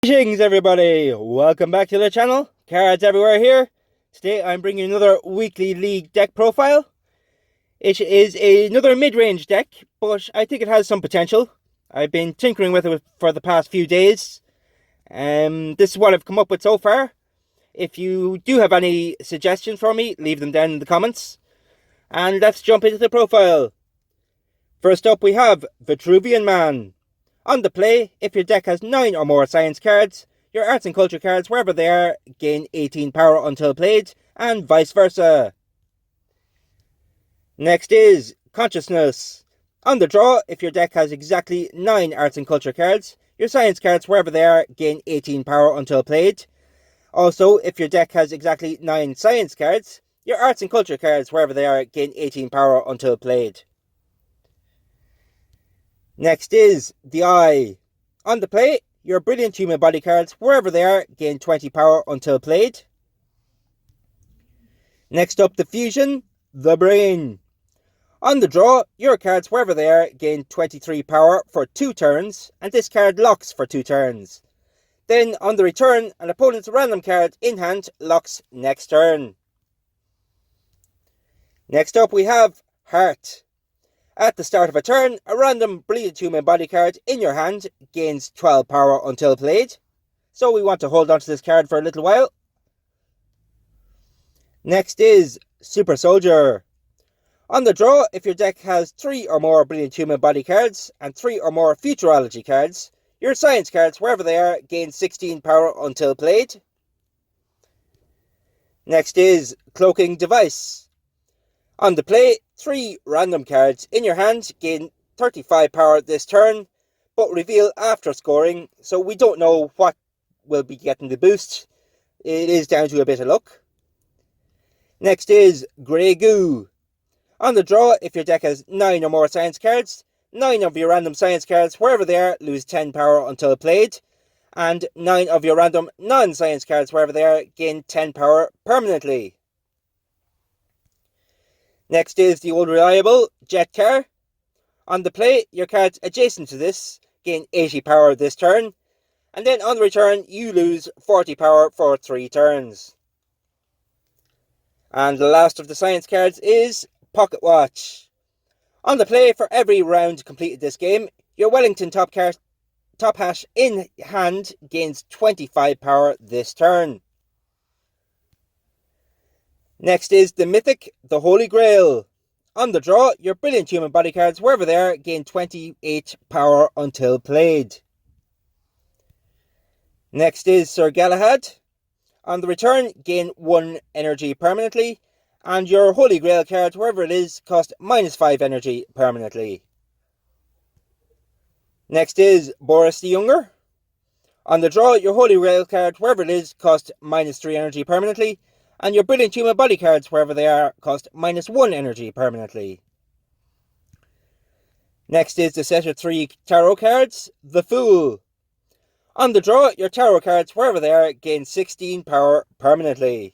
Greetings everybody, welcome back to the channel, Cards Everywhere here. Today I'm bringing another weekly league deck profile. It is another mid-range deck, but I think it has some potential. I've been tinkering with it for the past few days. This is what I've come up with so far. If you do have any suggestions for me, leave them down in the comments. And let's jump into the profile. First up we have Vitruvian Man. On the play, if your deck has 9 or more science cards, your arts and culture cards, wherever they are, gain 18 power until played, and vice versa. Next is Consciousness. On the draw, if your deck has exactly 9 arts and culture cards, your science cards, wherever they are, gain 18 power until played. Also, if your deck has exactly 9 science cards, your arts and culture cards, wherever they are, gain 18 power until played. Next is the Eye. On the play, your Brilliant Human Body cards, wherever they are, gain 20 power until played. Next up, the Fusion, the Brain. On the draw, your cards, wherever they are, gain 23 power for 2 turns, and this card locks for 2 turns. Then, on the return, an opponent's random card in hand locks next turn. Next up, we have Heart. At the start of a turn, a random Brilliant Human Body card in your hand gains 12 power until played. So we want to hold on to this card for a little while. Next is Super Soldier. On the draw, if your deck has 3 or more Brilliant Human Body cards and 3 or more Futurology cards, your science cards, wherever they are, gain 16 power until played. Next is Cloaking Device. On the play, 3 random cards in your hand gain 35 power this turn, but reveal after scoring, so we don't know what will be getting the boost. It is down to a bit of luck. Next is Grey Goo. On the draw, if your deck has 9 or more science cards, 9 of your random science cards, wherever they are, lose 10 power until played, and 9 of your random non-science cards, wherever they are, gain 10 power permanently. Next is the old reliable Jet Car. On the play, your cards adjacent to this gain 80 power this turn, and then on the return, you lose 40 power for 3 turns. And the last of the science cards is Pocket Watch. On the play, for every round completed this game, your Wellington Top Hat in hand gains 25 power this turn. Next is the Mythic, the Holy Grail. On the draw, your Brilliant Human Body cards, wherever they are, gain 28 power until played. Next is Sir Galahad. On the return, gain 1 energy permanently, and your Holy Grail card, wherever it is, cost -5 energy permanently. Next is Boris the Younger. On the draw, your Holy Grail card, wherever it is, cost -3 energy permanently, and your Brilliant Human Body cards, wherever they are, cost -1 energy permanently. Next is the set of 3 tarot cards, the Fool. On the draw, your tarot cards, wherever they are, gain 16 power permanently.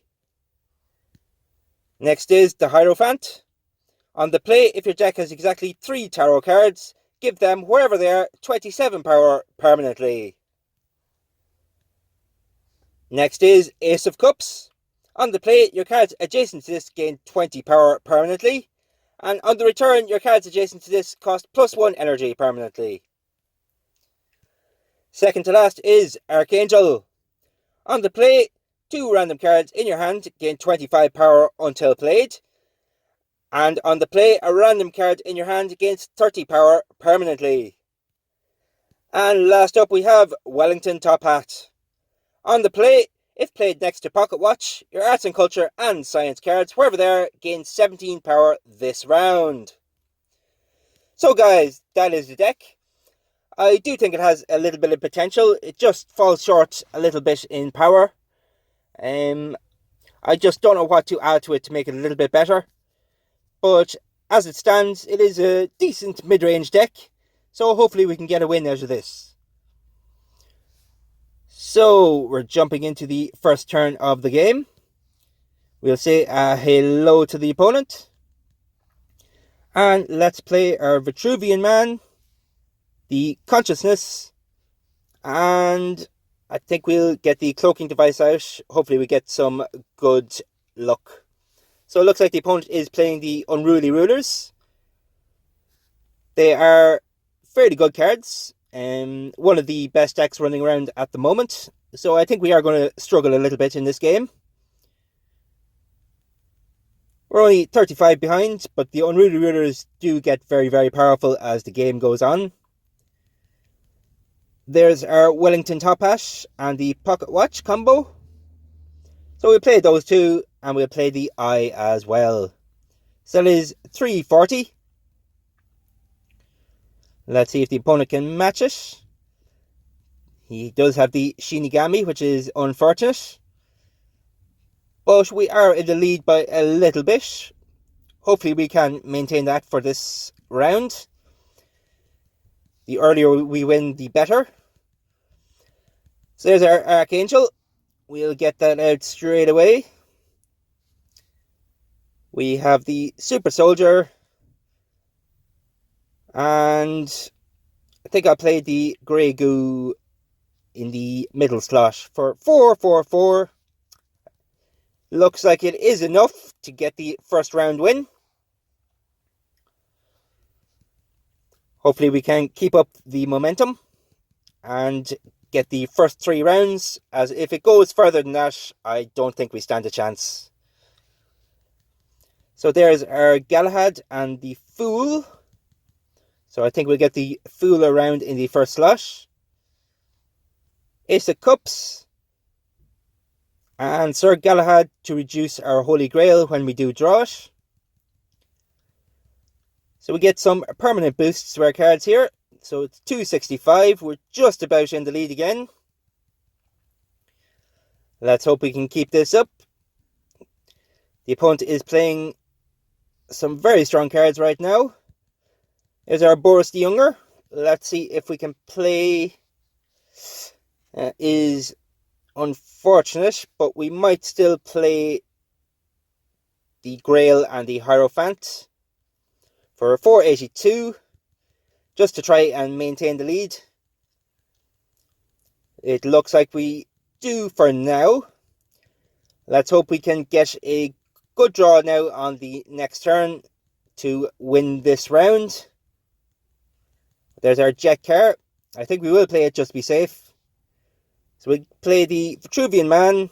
Next is the Hierophant. On the play, if your deck has exactly 3 tarot cards, give them, wherever they are, 27 power permanently. Next is Ace of Cups. On the play, your cards adjacent to this gain 20 power permanently, and on the return, your cards adjacent to this cost +1 energy permanently. Second to last is Archangel. On the play, 2 random cards in your hand gain 25 power until played, and on the play, a random card in your hand gains 30 power permanently. And last up we have Wellington Top Hat. On the play, if played next to Pocket Watch, your arts and culture and science cards, wherever they are, gain 17 power this round. So guys, that is the deck. I do think it has a little bit of potential. It just falls short a little bit in power. I just don't know what to add to it to make it a little bit better. But as it stands, it is a decent mid-range deck. So hopefully we can get a win out of this. So, we're jumping into the first turn of the game. We'll say hello to the opponent. And let's play our Vitruvian Man, the Consciousness, and I think we'll get the cloaking device out. Hopefully we get some good luck. So it looks like the opponent is playing the Unruly Rulers. They are fairly good cards. One of the best decks running around at the moment. So I think we are going to struggle a little bit in this game. We're only 35 behind, but the Unruly Rulers do get very, very powerful as the game goes on. There's our Wellington Top Hat and the Pocket Watch combo. So we'll play those two, and we'll play the Eye as well. So that is 340. Let's see if the opponent can match it. He does have the Shinigami, which is unfortunate. But we are in the lead by a little bit. Hopefully we can maintain that for this round. The earlier we win, the better. So there's our Archangel. We'll get that out straight away. We have the Super Soldier. And I think I'll play the Grey Goo in the middle slot for 444. Looks like it is enough to get the first round win. Hopefully we can keep up the momentum and get the first 3 rounds, as if it goes further than that, I don't think we stand a chance. So there's our Galahad and the Fool. So I think we'll get the Fool around in the first slot. Ace of Cups. And Sir Galahad to reduce our Holy Grail when we do draw it. So we get some permanent boosts to our cards here. So it's 265. We're just about in the lead again. Let's hope we can keep this up. The opponent is playing some very strong cards right now. There's our Boris the Younger. Let's see if we can play. Is unfortunate, but we might still play the Grail and the Hierophant for 482, just to try and maintain the lead. It looks like we do for now. Let's hope we can get a good draw now on the next turn to win this round. There's our Jet Car. I think we will play it just to be safe. So we play the Vitruvian Man.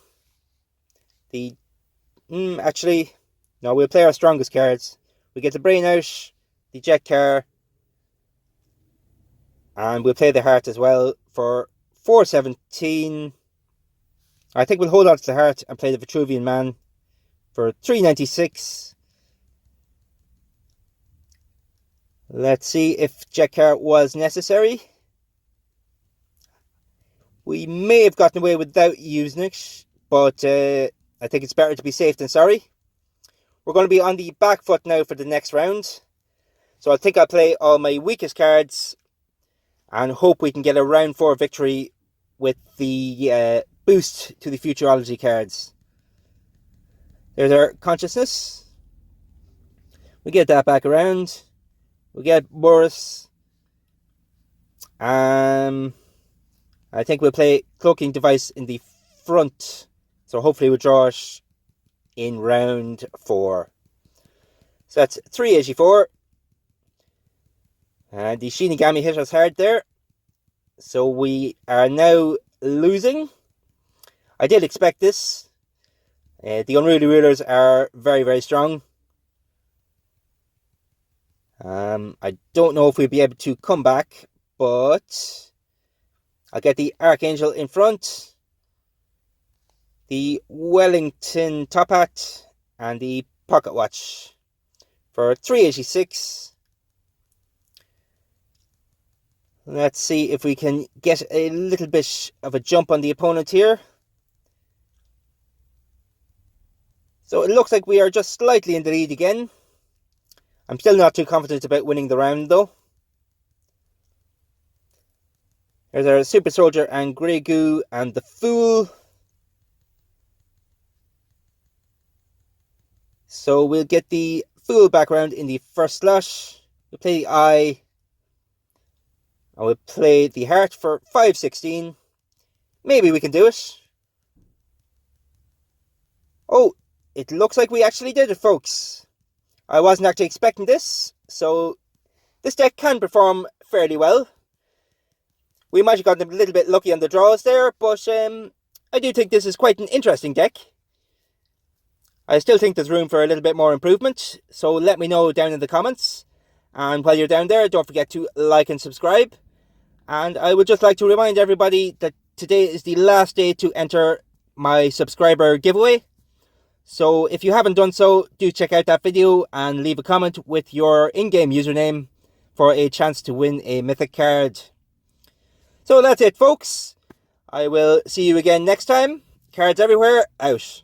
Actually, no, we'll play our strongest cards. We get the Brain out, the Jet Car, and we'll play the Heart as well for 417. I think we'll hold on to the Heart and play the Vitruvian Man for 396. Let's see if Jet Car was necessary. We may have gotten away without using it, but I think it's better to be safe than sorry. We're going to be on the back foot now for the next round. So I think I'll play all my weakest cards and hope we can get a round 4 victory with the boost to the Futurology cards. There's our Consciousness. We get that back around. We get Boris. I think we'll play Cloaking Device in the front. So hopefully we'll draw it in round 4. So that's 384. And the Shinigami hit us hard there. So we are now losing. I did expect this. The Unruly Rulers are very, very strong. I don't know if we'll be able to come back, but I'll get the Archangel in front, the Wellington Top Hat, and the Pocket Watch for 386. Let's see if we can get a little bit of a jump on the opponent here. So it looks like we are just slightly in the lead again. I'm still not too confident about winning the round though. There's our Super Soldier and Grey Goo and the Fool. So we'll get the Fool background in the first slot. We'll play the Eye. And we'll play the Heart for 516. Maybe we can do it. Oh, it looks like we actually did it, folks. I wasn't actually expecting this, so this deck can perform fairly well. We might have gotten a little bit lucky on the draws there, but I do think this is quite an interesting deck. I still think there's room for a little bit more improvement, so let me know down in the comments. And while you're down there, don't forget to like and subscribe. And I would just like to remind everybody that today is the last day to enter my subscriber giveaway. So if you haven't done so, do check out that video and leave a comment with your in-game username for a chance to win a mythic card. So that's it, folks. I will see you again next time. Cards everywhere, out.